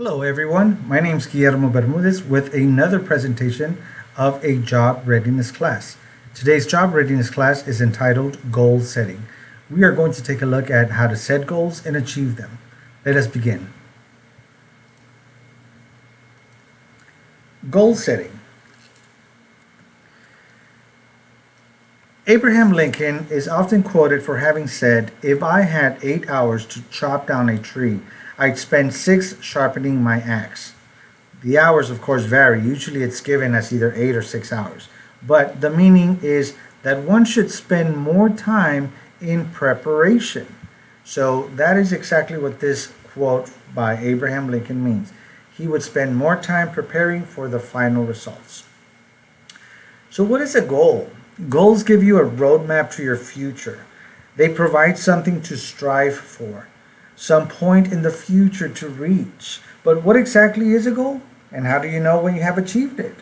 Hello, everyone. My name is Guillermo Bermudez with another presentation of a job readiness class. Today's job readiness class is entitled Goal Setting. We are going to take a look at how to set goals and achieve them. Let us begin. Goal setting. Abraham Lincoln is often quoted for having said, "If I had 8 hours to chop down a tree, I'd spend six sharpening my axe." The hours, of course, vary. Usually it's given as either 8 or 6 hours. But the meaning is that one should spend more time in preparation. So that is exactly what this quote by Abraham Lincoln means. He would spend more time preparing for the final results. So, what is a goal? Goals give you a roadmap to your future. They provide something to strive for, some point in the future to reach. But what exactly is a goal? And how do you know when you have achieved it?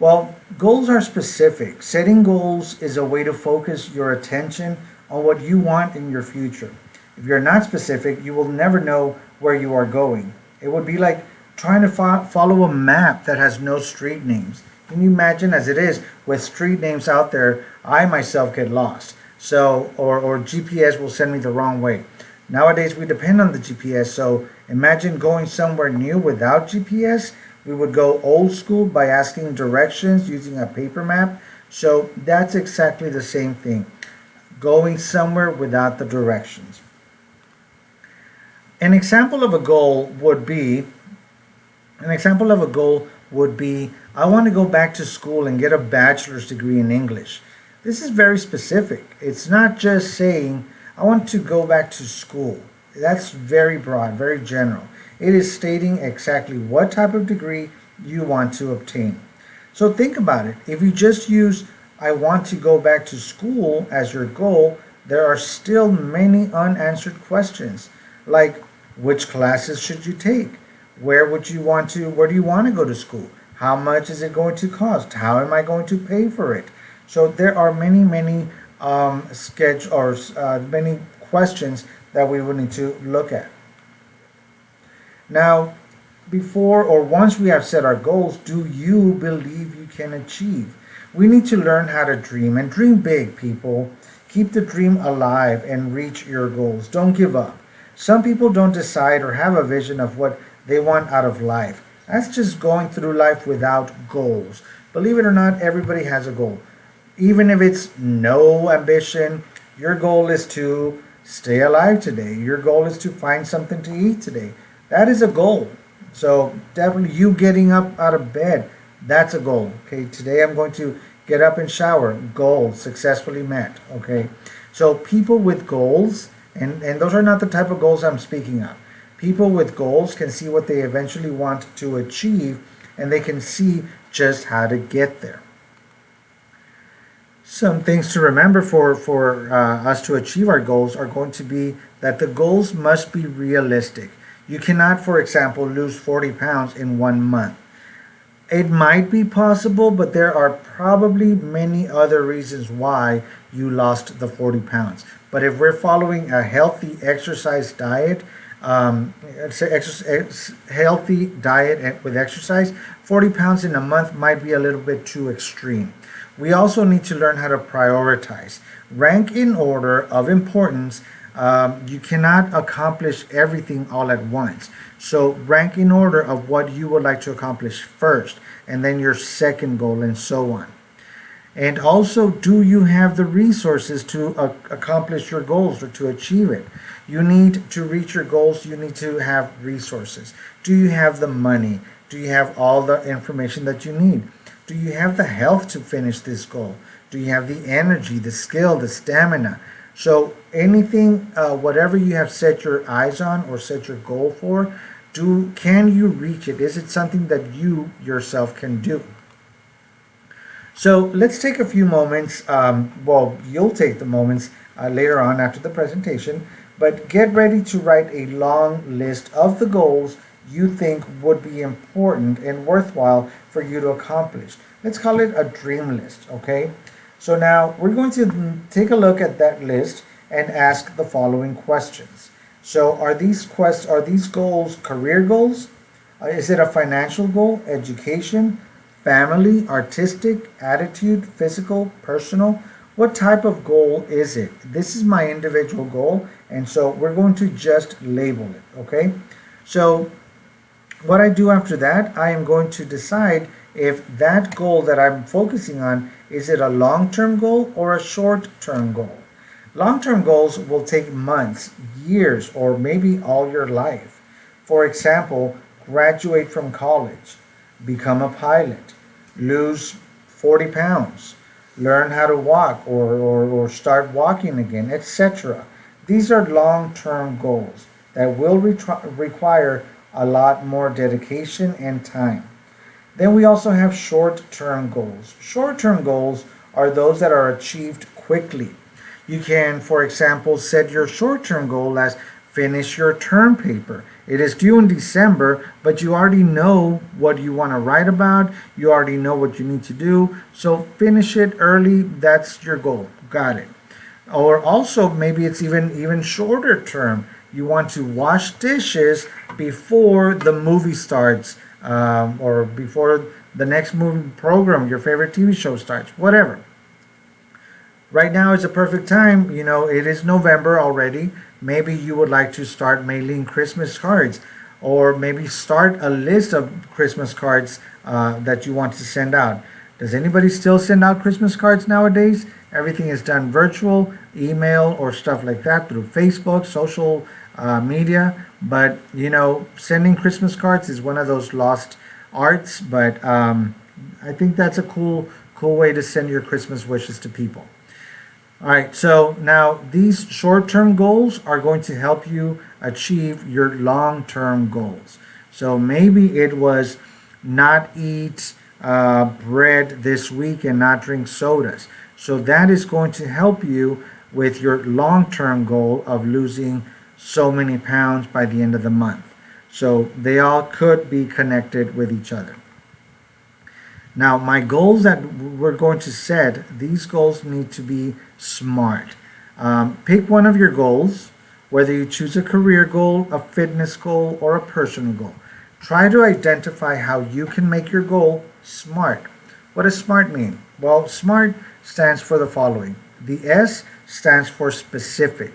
Well, goals are specific. Setting goals is a way to focus your attention on what you want in your future. If you're not specific, you will never know where you are going. It would be like trying to follow a map that has no street names. Can you imagine, as it is with street names out there, I myself get lost. So, or GPS will send me the wrong way. Nowadays, we depend on the GPS. So imagine going somewhere new without GPS. We would go old school by asking directions using a paper map. So that's exactly the same thing. Going somewhere without the directions. An example of a goal would be I want to go back to school and get a bachelor's degree in English. This is very specific. It's not just saying, I want to go back to school. That's very broad, very general. It is stating exactly what type of degree you want to obtain. So think about it. If you just use, I want to go back to school as your goal, there are still many unanswered questions, like which classes should you take? Where do you want to go to school? How much is it going to cost? How am I going to pay for it? So there are many many questions that we will need to look at. Now, before or once we have set our goals, do you believe you can achieve? We need to learn how to dream and dream big, people. Keep the dream alive and reach your goals. Don't give up. Some people don't decide or have a vision of what they want out of life. That's just going through life without goals. Believe it or not, everybody has a goal. Even if it's no ambition, your goal is to stay alive today. Your goal is to find something to eat today. That is a goal. So definitely you getting up out of bed, that's a goal. Okay, today I'm going to get up and shower. Goal successfully met. Okay, so people with goals, and those are not the type of goals I'm speaking of. People with goals can see what they eventually want to achieve, and they can see just how to get there. Some things to remember for us to achieve our goals are going to be that the goals must be realistic. You cannot, for example, lose 40 pounds in 1 month. It might be possible, but there are probably many other reasons why you lost the 40 pounds. But if we're following a healthy exercise diet, healthy diet with exercise, 40 pounds in a month might be a little bit too extreme. We also need to learn how to prioritize. Rank in order of importance. You cannot accomplish everything all at once. So rank in order of what you would like to accomplish first, and then your second goal, and so on. And also, do you have the resources to accomplish your goals or to achieve it? You need to reach your goals, you need to have resources. Do you have the money? Do you have all the information that you need? Do you have the health to finish this goal? Do you have the energy, the skill, the stamina? So anything, whatever you have set your eyes on or set your goal for, can you reach it? Is it something that you yourself can do? So let's take a few moments. You'll take the moments later on after the presentation, but get ready to write a long list of the goals you think would be important and worthwhile for you to accomplish. Let's call it a dream list, okay? So now we're going to take a look at that list and ask the following questions. So are these goals career goals? Is it a financial goal, education, family, artistic, attitude, physical, personal? What type of goal is it? This is my individual goal, and so we're going to just label it, okay? So what I do after that, I am going to decide if that goal that I'm focusing on, is it a long-term goal or a short-term goal? Long-term goals will take months, years, or maybe all your life. For example, graduate from college, become a pilot, lose 40 pounds, learn how to walk or start walking again, etc. These are long-term goals that will require a lot more dedication and time. Then we also have short-term goals. Short-term goals are those that are achieved quickly. You can, for example, set your short-term goal as finish your term paper. It is due in December, but you already know what you want to write about. You already know what you need to do. So finish it early. That's your goal. Got it. Or also maybe it's even shorter term. You want to wash dishes before the movie starts, or before the next movie program, your favorite TV show starts, whatever. Right now is a perfect time. It is November already. Maybe you would like to start mailing Christmas cards, or maybe start a list of Christmas cards that you want to send out. Does anybody still send out Christmas cards nowadays? Everything is done virtual, email, or stuff like that through Facebook, social media. But sending Christmas cards is one of those lost arts. But I think that's a cool way to send your Christmas wishes to people. All right, so now these short-term goals are going to help you achieve your long-term goals. So maybe it was not eat bread this week and not drink sodas. So that is going to help you with your long-term goal of losing so many pounds by the end of the month. So they all could be connected with each other. Now, my goals that we're going to set, these goals need to be smart. Pick one of your goals, whether you choose a career goal, a fitness goal, or a personal goal. Try to identify how you can make your goal smart. What does SMART mean? Well, SMART stands for the following. The S stands for specific.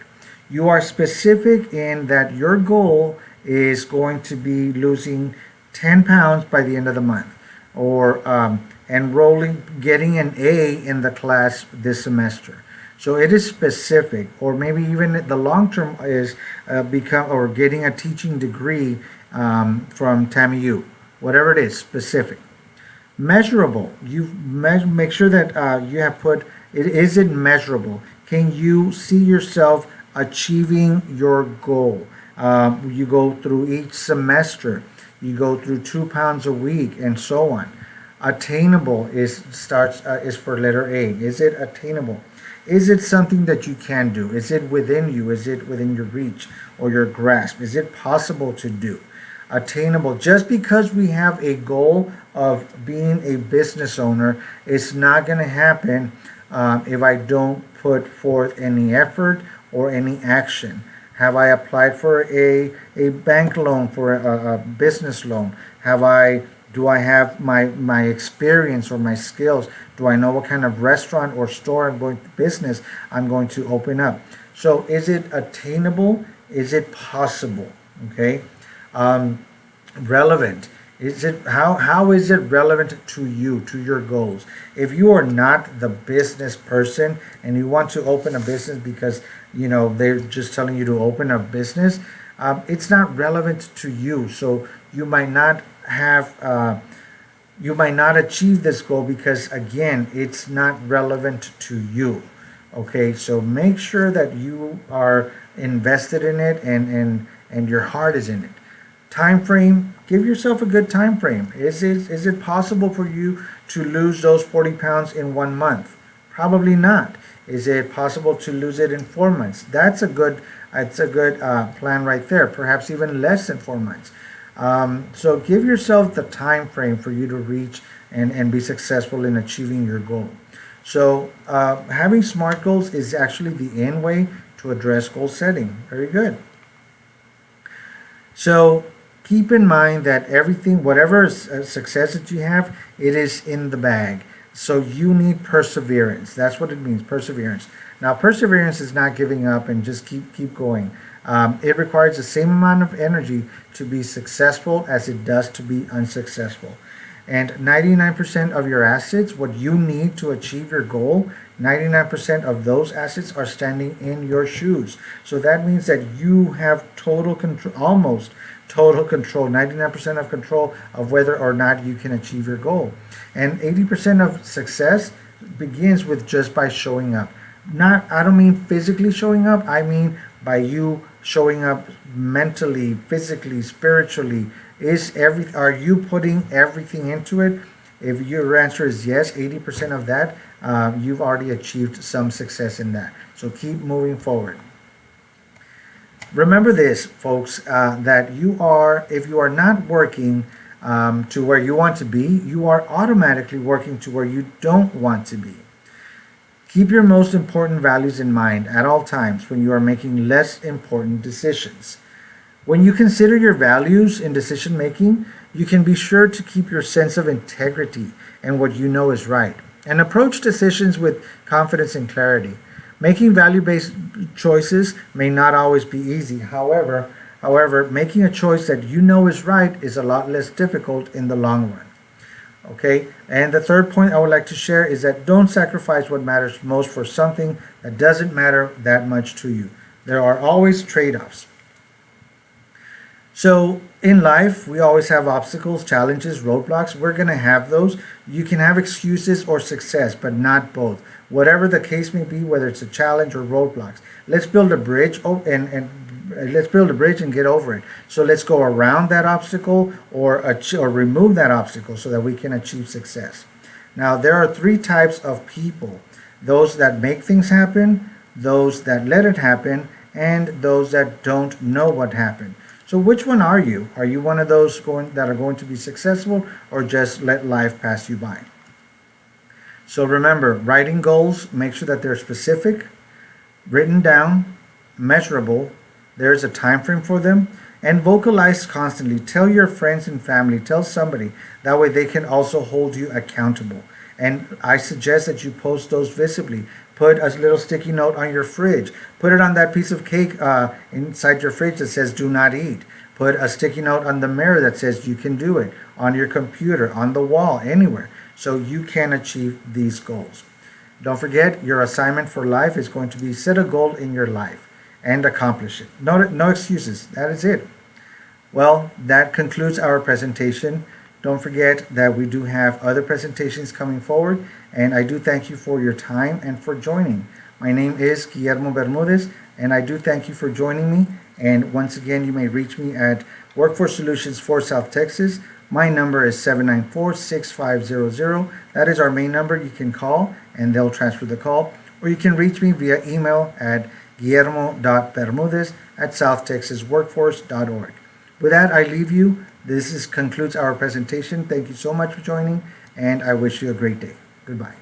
You are specific in that your goal is going to be losing 10 pounds by the end of the month, or enrolling, getting an A in the class this semester. So it is specific, or maybe even the long term is getting a teaching degree from TAMU, whatever it is, specific. Measurable. Make sure that you have put it. Is it measurable? Can you see yourself achieving your goal? You go through each semester. You go through 2 pounds a week, and so on. Attainable is for letter A. Is it attainable? Is it something that you can do? Is it within you? Is it within your reach or your grasp? Is it possible to do? Attainable. Just because we have a goal of being a business owner, it's not going to happen if I don't put forth any effort or any action. Have I applied for a bank loan, for a business loan? Do I have my experience or my skills? Do I know what kind of restaurant or store business I'm going to open up? So is it attainable? Is it possible? Okay. Relevant. How is it relevant to you, to your goals? If you are not the business person and you want to open a business because they're just telling you to open a business, it's not relevant to you. So you might not achieve this goal because, again, it's not relevant to you. Okay, so make sure that you are invested in it and your heart is in it. Time frame. Give yourself a good time frame. Is it possible for you to lose those 40 pounds in 1 month? Probably not. Is it possible to lose it in 4 months? That's a good plan right there. Perhaps even less than 4 months. So give yourself the time frame for you to reach and be successful in achieving your goal. So having SMART goals is actually the end way to address goal setting. Very good. So keep in mind that everything, whatever success that you have, it is in the bag. So you need perseverance. That's what it means, perseverance. Now, perseverance is not giving up and just keep going. It requires the same amount of energy to be successful as it does to be unsuccessful. And 99% of your assets, what you need to achieve your goal, 99% of those assets are standing in your shoes. So that means that you have total control, almost total control, 99% of control of whether or not you can achieve your goal. And 80% of success begins with just by showing up. I don't mean physically showing up, I mean by you showing up mentally, physically, spiritually. Are you putting everything into it? If your answer is yes, 80% of that, you've already achieved some success in that. So keep moving forward. Remember this, folks, that if you are not working to where you want to be, you are automatically working to where you don't want to be. Keep your most important values in mind at all times when you are making less important decisions. When you consider your values in decision making, you can be sure to keep your sense of integrity and what you know is right, and approach decisions with confidence and clarity. Making value-based choices may not always be easy. However, making a choice that you know is right is a lot less difficult in the long run. Okay? And the third point I would like to share is that don't sacrifice what matters most for something that doesn't matter that much to you. There are always trade-offs. So in life, we always have obstacles, challenges, roadblocks. We're going to have those. You can have excuses or success, but not both. Whatever the case may be, whether it's a challenge or roadblocks, let's build a bridge and let's build a bridge and get over it. So let's go around that obstacle or remove that obstacle so that we can achieve success. Now, there are three types of people: those that make things happen, those that let it happen, and those that don't know what happened. So which one are you? Are you one of those that are going to be successful, or just let life pass you by? So remember, writing goals, make sure that they're specific, written down, measurable, there's a time frame for them, and vocalize constantly. Tell your friends and family, tell somebody. That way they can also hold you accountable. And I suggest that you post those visibly. Put a little sticky note on your fridge. Put it on that piece of cake inside your fridge that says do not eat. Put a sticky note on the mirror that says you can do it. On your computer, on the wall, anywhere. So you can achieve these goals. Don't forget, your assignment for life is going to be set a goal in your life and accomplish it. No excuses. That is it. Well, that concludes our presentation. Don't forget that we do have other presentations coming forward, and I do thank you for your time and for joining. My name is Guillermo Bermudez, and I do thank you for joining me. And once again, you may reach me at Workforce Solutions for South Texas. My number is 794-6500. That is our main number. You can call, and they'll transfer the call. Or you can reach me via email at guillermo.bermudez@southtexasworkforce.org. With that, I leave you. This concludes our presentation. Thank you so much for joining, and I wish you a great day. Goodbye.